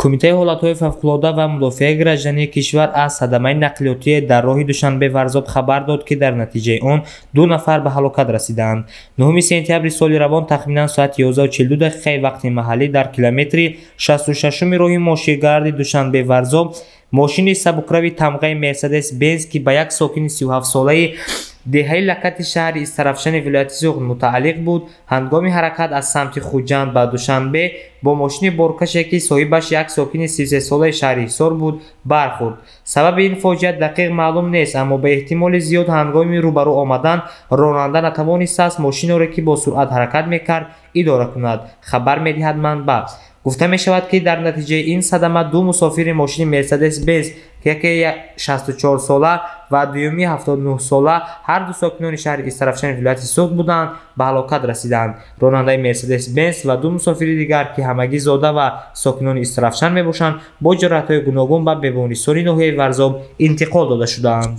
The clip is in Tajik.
кумитаи ҳолатҳои фавқулодда ва мудофиаи граждании кишвар аз садамаи нақлиётие дар роҳи душанбе варзоб хабар дод, ки дар натиҷаи он 2 нафар ба ҳалокат расиданд. 9 сентябри соли равон тахминан соати 11:42 вақти маҳаллӣ дар километри 66 роҳи мошингарди душанбе варзоб мошини сабукрави тамғаи Мерседес Бенз, ки ба як сокини 37-солаи деҳаи Лакати шаҳри Истарафшани вилояти Зуғ мутааллиқ буд, ҳангоми ҳаракат аз самти Хуҷанд ба Душанбе бо мошини боркаше, ки соҳибаш як сокини 33-солаи шаҳри Ҳисор буд, бархӯрд. Сабаби ин фоҷиа дақиқ маълум нест, аммо ба эҳтимоли зиёд ҳангоми рӯбарӯ омадан ронанда натавонистааст мошинеро, ки бо суръат ҳаракат мекард, идора кунад, хабар медиҳад манбаъ. гуфта мешавад, ки дар натиҷаи ин садама 2 мусофири мошини Мерседес Бенз, ки яке 64-сола ва дуюми 79-сола, ҳарду сокинони шаҳри Истарафшани вилояти Суғд буданд, ба ҳалокат расиданд. Ронандаи Мерседес Бенз ва 2 мусофири дигар, ки ҳамагӣ зода ва сокинони Истарафшан мебошанд, бо ҷароҳатҳои гуногун ба бемористони ноҳияи Варзоб интиқол дода шудаанд.